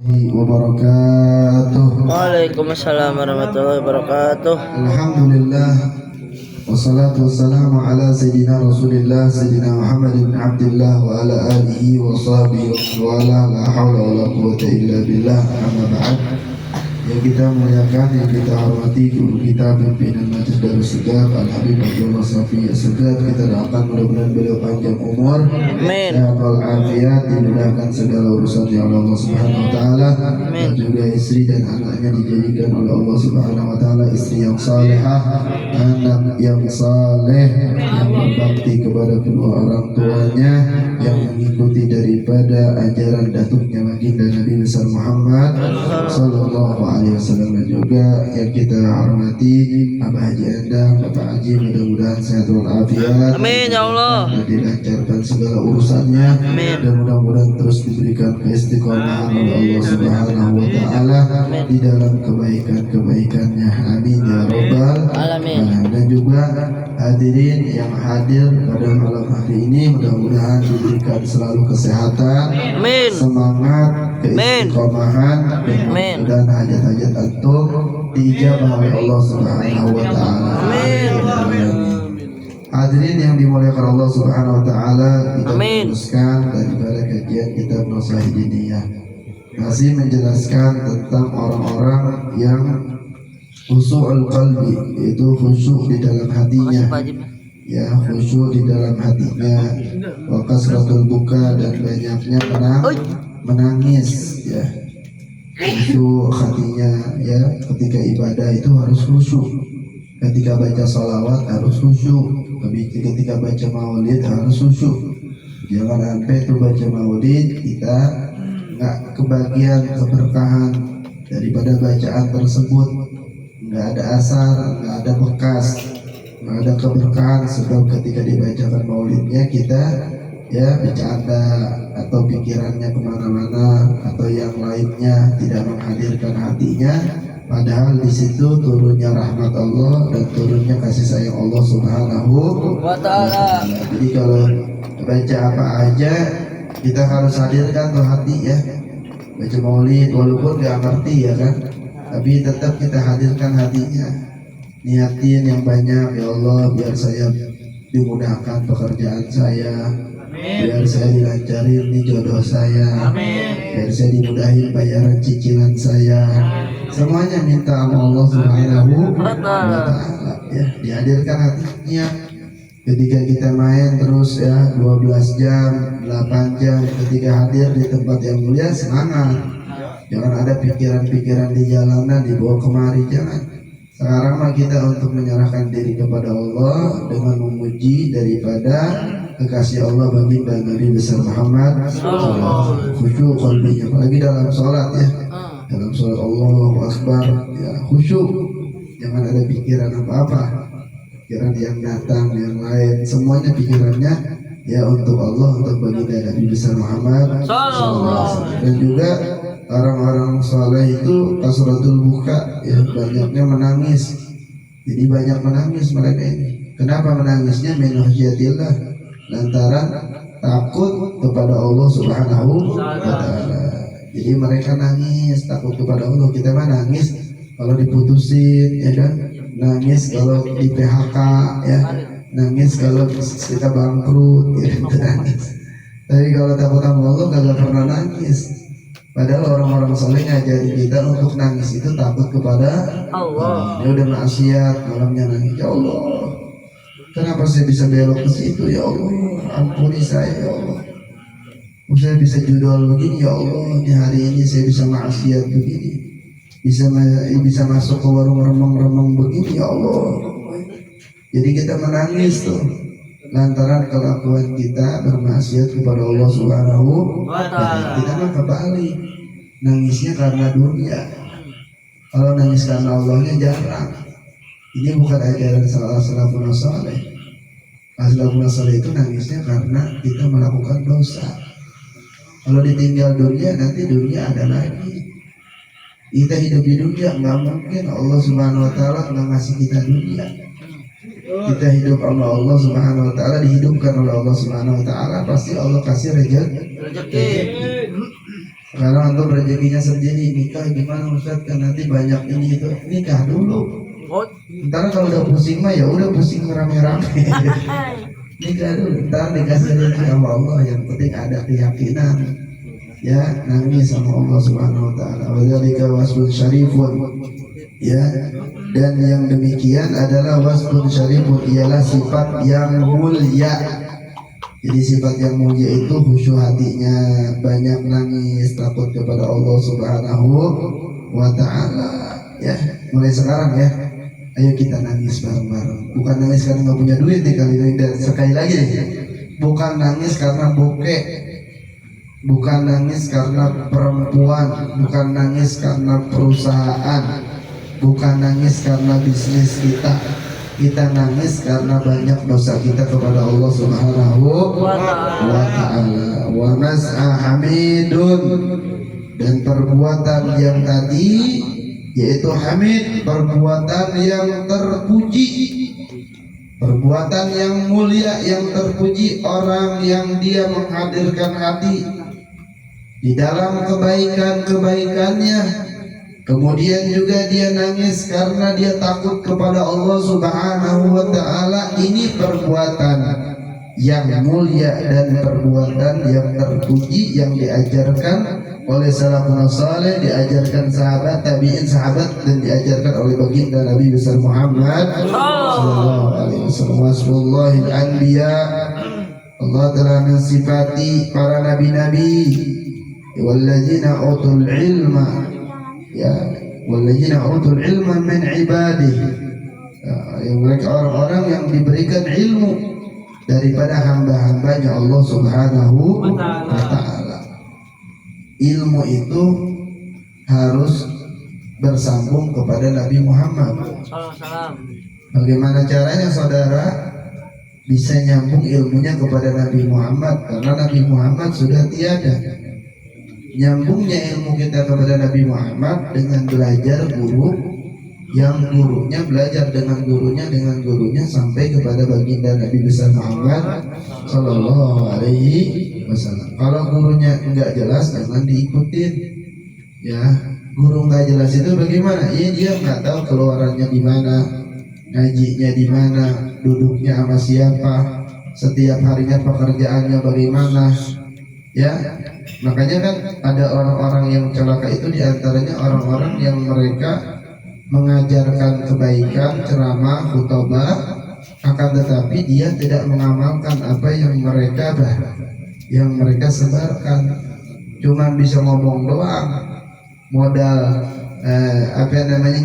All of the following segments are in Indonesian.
wabarakatuh. Waalaikumsalam warahmatullahi wabarakatuh. Alhamdulillah wassalatu wassalamu ala sayyidina Rasulillah sayyidina Muhammad bin Abdullah wa ala alihi wa sahbihi wa ala la hawla wa la quwwata illa billah, amma ba'd. Yang kita muliakan, yang kita hormati guru kita pimpinan Majelis Darus Segaf Al-Habib Abdullah Safi Segaf, kita doakan mudah-mudahan beliau panjang umur, sehat walafiat, dimudahkan segala urusannya oleh Allah Subhanahu wa taala, dan juga istri dan anaknya dijadikan oleh Allah Subhanahu wa taala istri yang salehah, anak yang saleh, yang berbakti kepada kedua orang tuanya, yang mengikuti daripada ajaran datuknya baginda Nabi besar Muhammad sallallahu alaihi wasallam, dan juga yang kita hormati Abah Haji Endang, Bapak Haji, mudah-mudahan sehat walafiat, Amin ya Allah, dan dilancarkan segala urusannya, dan mudah-mudahan terus diberikan keistiqomahan oleh Allah Subhanahu wa taala di dalam kebaikan-kebaikannya, amin ya rabbal alamin. Dan juga hadirin yang hadir pada malam hari ini, mudah-mudahan diberikan selalu kesehatan, semangat, keistiqomahan, dan hajat-hajat antum diijabah oleh Allah Subhanahu wa taala. Hadirin yang dimuliakan Allah Subhanahu wa taala, kita meneruskan daripada kajian kitab Nasihat Diniyah, masih menjelaskan tentang orang-orang yang khusyu'ul qalbi, yaitu khusyuk di dalam hatinya, ya, khusyuk di dalam hatinya, wa kasratul buka, dan banyaknya menangis, ya, khusyuk hatinya, ya, ketika ibadah itu harus khusyuk, ketika baca salawat harus khusyuk, ketika baca maulid harus khusyuk. Jangan sampai itu baca maulid kita nggak kebagian keberkahan daripada bacaan tersebut, nggak ada asar, nggak ada bekas, nggak ada keberkahan. Sebab ketika dibacakan maulidnya kita, ya, bercanda atau pikirannya kemana-mana atau yang lainnya, tidak menghadirkan hatinya, padahal di situ turunnya rahmat Allah dan turunnya kasih sayang Allah Subhanahu wa taala. Jadi kalau baca apa aja kita harus hadirkan tuh hati, ya. Baca maulid walaupun gak ngerti, ya kan, tapi tetap kita hadirkan hatinya, niatin yang banyak, ya Allah, biar saya dimudahkan pekerjaan saya, biar saya dilancarin nih jodoh saya, biar saya dimudahin bayaran cicilan saya, semuanya minta sama Allah Subhanahu wa taala, ya. Dihadirkan hatinya. Ketika kita main terus, ya, 12 jam, 8 jam, ketika hadir di tempat yang mulia semangat. Jangan ada pikiran-pikiran di jalanan dibawa kemari, jangan. Sekarang mah kita untuk menyerahkan diri kepada Allah dengan memuji daripada kekasih Allah baginda Nabi besar Muhammad, khusyuk qalbinya, apalagi dalam sholat, ya, dalam sholat Allahu Akbar, ya, khusyuk, jangan ada pikiran apa-apa, pikiran yang datang yang lain, semuanya pikirannya, ya, untuk Allah, untuk baginda Nabi besar Muhammad sallallahu. Dan juga orang-orang saleh itu kasratul buka, ya, banyaknya menangis. Jadi banyak menangis mereka ini. Kenapa menangisnya? Min khasyatillah, lantaran takut kepada Allah Subhanahu wa taala. Jadi mereka nangis takut kepada Allah. Kita mah nangis kalau diputusin, ya kan, nangis kalau di PHK, ya, nangis kalau kita bangkrut, ya, nangis. Tapi kalau takut sama Allah kagak pernah nangis. Padahal orang-orang soleh ngajarin kita untuk nangis itu takut kepada Allah. Dia udah maksiat, malamnya nangis, ya Allah, kenapa saya bisa belok ke situ, ya Allah, ampuni saya, ya Allah. Saya bisa judul begini, ya Allah, di hari ini saya bisa maksiat begini, bisa masuk ke warung remeng-remeng begini, ya Allah. Jadi kita menangis tuh lantaran kelakuan kita bermaksiat kepada Allah Subhanahu wa taala. Kita mah kebalik, nangisnya karena dunia. Kalau nangis karena Allahnya jarang. Ini bukan ajaran salafun saleh. Salafun saleh itu nangisnya karena kita melakukan dosa. Kalau ditinggal dunia, nanti dunia ada lagi. Kita hidup di dunia, nggak mungkin Allah Subhanahu wa taala nggak ngasih kita dunia. Kita hidup sama Allah Subhanahu wa taala, dihidupkan oleh Allah Subhanahu wa taala, pasti Allah kasih rezeki. Sekarang untuk rezekinya sendiri, nikah gimana Ustaz, kan nanti banyak ini itu. Nikah dulu, ntar kalau udah pusing mah ya udah pusing rame-rame. Nikah dulu, ntar dikasih rezeki sama Allah. Yang penting ada keyakinan, ya, nangis sama Allah Subhanahu wa taala. Wadzalika wasfun syarifun, ya. Dan yang demikian adalah wasfun syarifun, ialah sifat yang mulia. Jadi sifat yang mulia itu khusyuk hatinya, banyak nangis, takut kepada Allah Subhanahu wa taala. Ya, mulai sekarang ya, ayo kita nangis bareng-bareng. Bukan nangis karena nggak punya duit nih kali ini. Dan sekali lagi nih, bukan nangis karena bokeh, bukan nangis karena perempuan, bukan nangis karena perusahaan, bukan nangis karena bisnis kita. Kita nangis karena banyak dosa kita kepada Allah Subhanahu wa ta'ala. Wa mas'a hamidun, dan perbuatan yang tadi yaitu hamid, perbuatan yang terpuji, perbuatan yang mulia, yang terpuji, orang yang dia menghadirkan hati di dalam kebaikan-kebaikannya. Kemudian juga dia nangis karena dia takut kepada Allah Subhanahu wa ta'ala. Ini perbuatan yang mulia dan perbuatan yang terpuji yang diajarkan oleh salafun saleh, diajarkan sahabat, tabi'in sahabat, dan diajarkan oleh baginda Nabi besar Muhammad sallallahu alaihi wasallam. Wasfullahil anbiya, Allah telah mensifati para nabi-nabi, walladzina utul ilma, ya, walladzina utul ilma min ibadih, ya, yang mereka orang-orang yang diberikan ilmu daripada hamba-hambanya Allah Subhanahu wa ta'ala. Ilmu itu harus bersambung kepada Nabi Muhammad. Bagaimana caranya saudara bisa nyambung ilmunya kepada Nabi Muhammad? Karena Nabi Muhammad sudah tiada. Nyambungnya ilmu kita kepada Nabi Muhammad dengan belajar guru, yang gurunya belajar dengan gurunya sampai kepada baginda Nabi besar Muhammad sallallahu alaihi wasallam. Kalau gurunya enggak jelas jangan diikutin, ya. Guru enggak jelas itu bagaimana? Ya, dia enggak tahu keluarannya di mana, ngajinya di mana, duduknya sama siapa, setiap harinya pekerjaannya bagaimana, ya. Makanya kan ada orang-orang yang celaka itu, diantaranya orang-orang yang mereka mengajarkan kebaikan, ceramah, khutbah, akan tetapi dia tidak mengamalkan apa yang mereka sebarkan. Cuma bisa ngomong doang, modal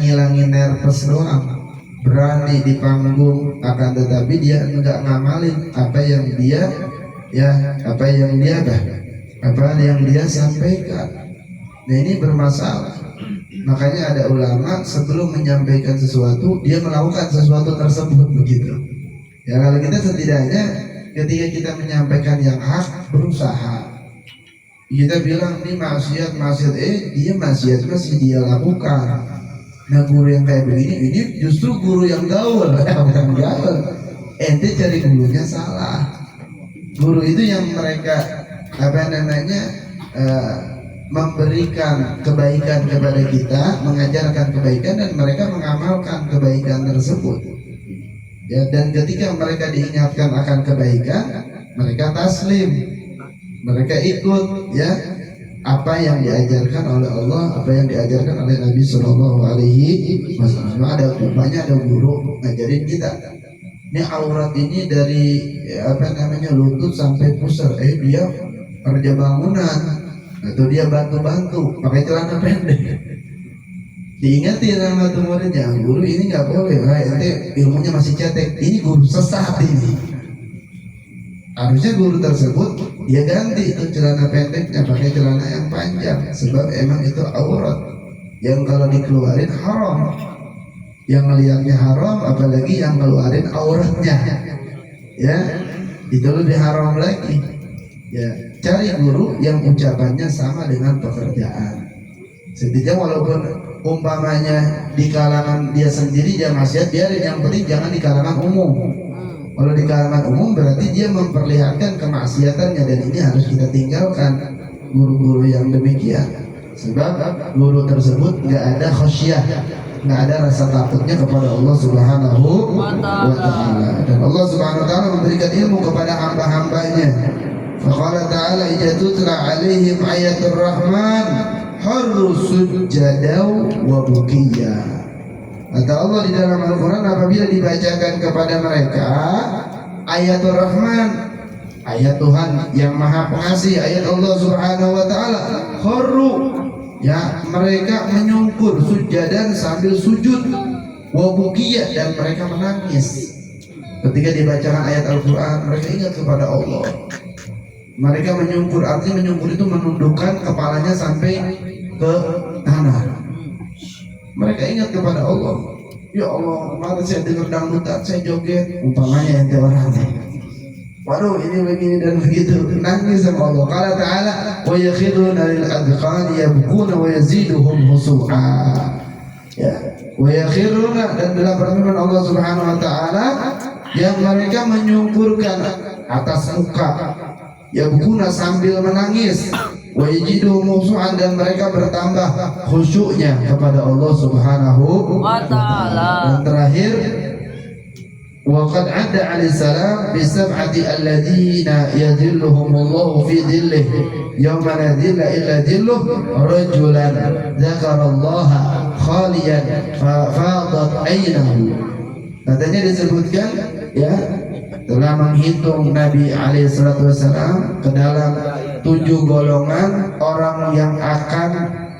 ngilangin nervous doang, berani di panggung, akan tetapi dia enggak ngamalin apa yang dia sampaikan. Nah, ini bermasalah. Makanya ada ulama sebelum menyampaikan sesuatu dia melakukan sesuatu tersebut, begitu. Ya, kalau kita setidaknya ketika kita menyampaikan yang hak, berusaha. Kita bilang ini maksiat, dia maksiat masih dia lakukan. Nah, guru yang kayak begini, ini justru guru yang gaul, bukan gaul. Ente cari gurunya salah. Guru itu yang mereka memberikan kebaikan kepada kita, mengajarkan kebaikan, dan mereka mengamalkan kebaikan tersebut. Ya, dan ketika mereka diingatkan akan kebaikan, mereka taslim, mereka ikut, ya, apa yang diajarkan oleh Allah, apa yang diajarkan oleh Nabi Shallallahu Alaihi Wasallam. Ada guru ngajarin kita, ini aurat ini dari lutut sampai pusar, dia kerja bangunan atau dia bantu-bantu pakai celana pendek. Diingatin sama tuh muridnya, guru ini nggak boleh, nanti ilmunya masih cetek, ini guru sesat ini. Harusnya guru tersebut dia ganti tuh celana pendeknya pakai celana yang panjang, sebab emang itu aurat yang kalau dikeluarin haram, yang ngeliatnya haram, apalagi yang ngeluarin auratnya, ya itu lebih haram lagi. Ya, cari guru yang ucapannya sama dengan pekerjaan. Setidaknya walaupun umpamanya di kalangan dia sendiri dia maksiat, biarin, yang penting jangan di kalangan umum. Kalau di kalangan umum berarti dia memperlihatkan kemaksiatannya, dan ini harus kita tinggalkan. guru-guru yang demikian. Sebab guru tersebut nggak ada khasyah, nggak ada rasa takutnya kepada Allah Subhanahu wa Ta'ala. Dan Allah Subhanahu wa Ta'ala memberikan ilmu kepada hamba-hambanya. Faqala ta'ala idza tutla 'alaihim ayatul rahman harru sujjadaw wa bukiya. Kata Allah di dalam Al-Quran, apabila dibacakan kepada mereka ayatul rahman, ayat Tuhan yang maha pengasih, ayat Allah Subhanahu wa Ta'ala, kharru, ya, mereka menyungkur sujadan sambil sujud, wa bukiya, dan mereka menangis. Ketika dibacakan ayat Al-Quran, mereka ingat kepada Allah. Mereka menyungkur, artinya menyungkur itu menundukkan kepalanya sampai ke tanah. Mereka ingat kepada Allah. Ya Allah, kemarin saya dengar dangdutan, saya joget, umpamanya ente orangnya. Waduh, ini begini dan begitu, nangis sama Allah. Qala ta'ala wa yakhiruna lil adqani yabkuna wa yaziduhum khushu'a. Ya, wa yakhiruna, dan dalam firman Allah Subhanahu wa Ta'ala, yang mereka menyungkurkan atas muka, yabkuna, sambil menangis, wa yajiduhum khushu'an, dan mereka bertambah khusyuknya kepada Allah Subhanahu wa Ta'ala. Dan terakhir, وقد عد عليه السلام بسبعة الذين يذلهم الله في ظله يوم لا ظل إلا ظله رجلا ذكر الله خاليا ففاضت عينه. Katanya disebutkan, ya, telah menghitung Nabi alaihissalam ke dalam 7 golongan orang yang akan,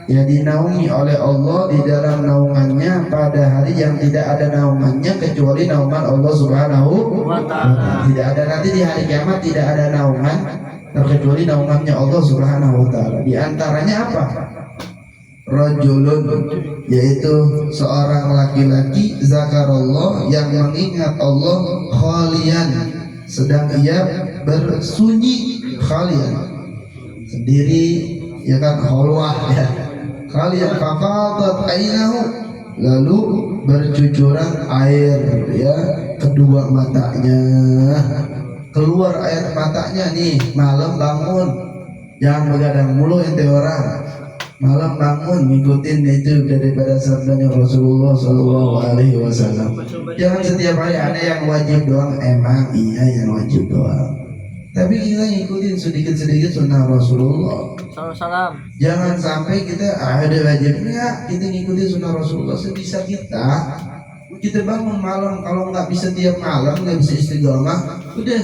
ya, dinaungi oleh Allah di dalam naungannya pada hari yang tidak ada naungannya kecuali naungan Allah Subhanahu wa Ta'ala. Tidak ada, nanti di hari kiamat tidak ada naungan terkecuali naungannya Allah Subhanahu wa Ta'ala. Di antaranya apa? Rajulun, yaitu seorang laki-laki, zakarallah, yang mengingat Allah, khalian, sedang ia bersunyi, khalian, sendiri, ya kan, khalwah, ya, khalian, faqadat ainahu, lalu bercucuran air, ya, kedua matanya, keluar air matanya. Nih, malam bangun, jangan begadang mulu ente orang. Malam bangun ngikutin itu daripada sabdanya Rasulullah Sallallahu Alaihi Wasallam. Jangan setiap hari ada yang wajib doang. Emang iya yang wajib doang, tapi kita ngikutin sedikit-sedikit sunnah Rasulullah. Salam. Jangan sampai kita ada wajibnya, kita ngikutin sunnah Rasulullah sebisa kita. Kita bangun malam, kalau nggak bisa tiap malam, nggak bisa istiqomah, udah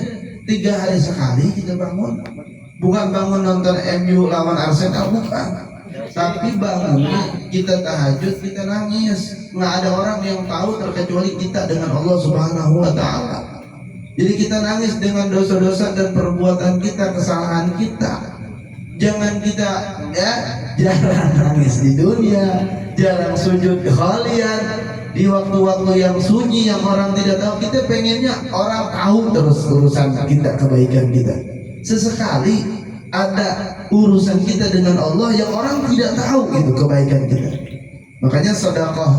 3 hari sekali kita bangun. Bukan bangun nonton MU lawan Arsenal, bukan. Tapi bangunnya kita tahajud, kita nangis. Nggak ada orang yang tahu terkecuali kita dengan Allah Subhanahu wa Ta'ala. Jadi kita nangis dengan dosa-dosa dan perbuatan kita, kesalahan kita. Jangan kita, ya, jarang nangis di dunia, jarang sujud khalian di waktu-waktu yang sunyi yang orang tidak tahu. Kita pengennya orang tahu terus urusan kita, kebaikan kita. Sesekali ada urusan kita dengan Allah yang orang tidak tahu itu kebaikan kita. Makanya sedekah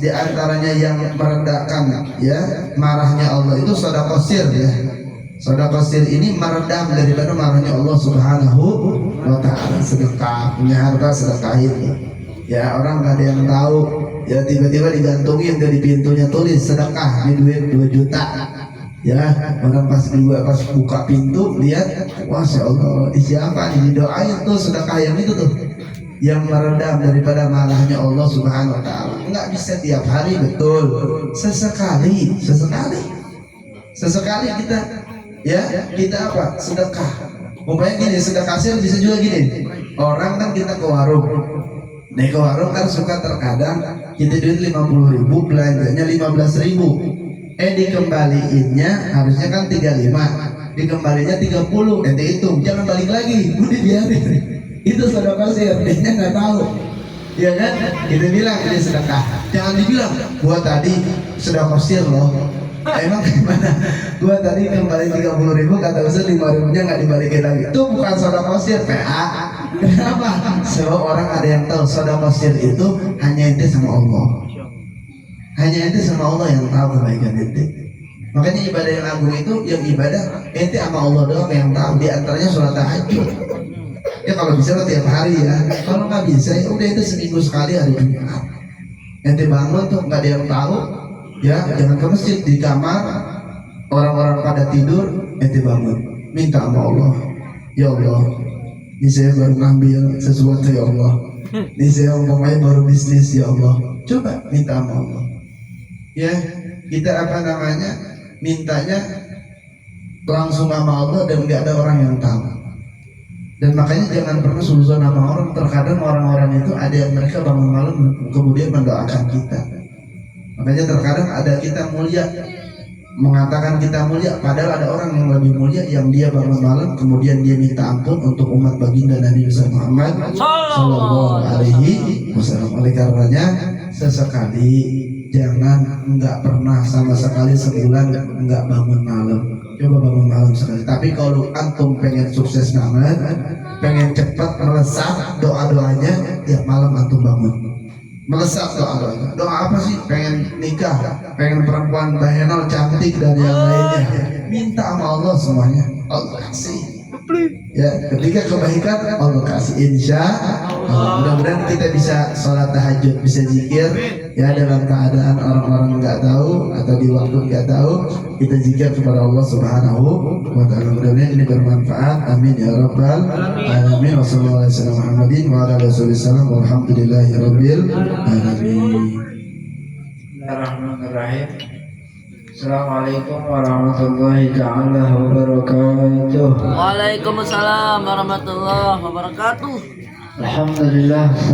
di antaranya yang meredakan, ya, marahnya Allah itu sedekah sir, ya. Sedekah sir ini meredam daripada marahnya Allah Subhanahu wa Ta'ala. Sedekah, punya harta sedekahin, ya, orang nggak ada yang tahu, ya, tiba-tiba digantungin dari pintunya tulis sedekah, ini duit 2 juta. Ya, orang pas buka pintu lihat, wah, ya Allah, siapa nih, didoain tuh sedekah yang itu tuh, yang meredam daripada marahnya Allah Subhanahu wa Ta'ala. Enggak bisa tiap hari, betul, sesekali kita, ya, kita apa, sedekah. Umpamanya gini, sedekah sih bisa juga gini, orang kan kita ke warung, nih ke warung kan suka terkadang kita duit 50.000, belanjanya 15.000. Dikembaliinnya harusnya kan 35, dikembalinya 30, ente hitung, jangan balik lagi, udah biarin. Itu sedekah sir, dia nggak tahu, ya kan? Kita bilang ini sedekah, jangan dibilang gua tadi sedekah sir loh. Emang gimana? Gua tadi kembali 30.000, kata Ustaz 5.000-nya nggak dibalikin lagi. Itu bukan sedekah sir, PA. Kenapa? Sebab orang ada yang tahu sedekah sir itu hanya ente sama Allah. Hanya ente sama Allah yang tahu kebaikan ente. Makanya ibadah yang agung itu yang ibadah ente sama Allah doang yang tahu. Di antaranya sholat tahajud. Ya kalau bisa tiap hari ya. Kalau nggak bisa ya udah itu seminggu sekali hari Jumat. Ente bangun tuh nggak ada yang tahu, ya jangan ke masjid, di kamar orang-orang pada tidur, ente bangun, minta sama Allah, ya Allah, ini saya baru ngambil sesuatu ya Allah, ini saya umpamanya baru bisnis ya Allah, coba minta sama Allah, ya kita apa namanya mintanya langsung sama Allah dan nggak ada orang yang tahu. Dan makanya jangan pernah suzon sama orang. Terkadang orang-orang itu ada yang mereka bangun malam kemudian mendoakan kita. Makanya terkadang ada kita mulia mengatakan kita mulia, padahal ada orang yang lebih mulia yang dia bangun malam kemudian dia minta ampun untuk umat baginda Nabi Muhammad Sallallahu Alaihi Wasallam. Oleh karenanya sesekali jangan nggak pernah sama sekali sebulan nggak bangun malam. Coba bangun malam sekali. Tapi kalau antum pengen sukses banget, pengen cepat melesat doa-doanya, tiap malam antum bangun. Melesat doa-doanya. Doa apa sih? Pengen nikah, pengen perempuan bahenol cantik dan yang lainnya. Minta sama Allah semuanya. Allah kasih. Ya, ketika kebaikan Allah kasih, insya Allah. Mudah-mudahan kita bisa sholat tahajud, bisa zikir ya dalam keadaan orang-orang nggak tahu atau di waktu nggak tahu, kita zikir kepada Allah Subhanahu wa Ta'ala. Mudah-mudahan ini bermanfaat. Amin ya rabbal alamin. Wassalamualaikum warahmatullahi wabarakatuh. Walhamdulillahirabbil alamin. Bismillahirrahmanirrahim. Assalamualaikum warahmatullahi ta'ala wabarakatuh. Waalaikumsalam warahmatullahi wabarakatuh. Alhamdulillah.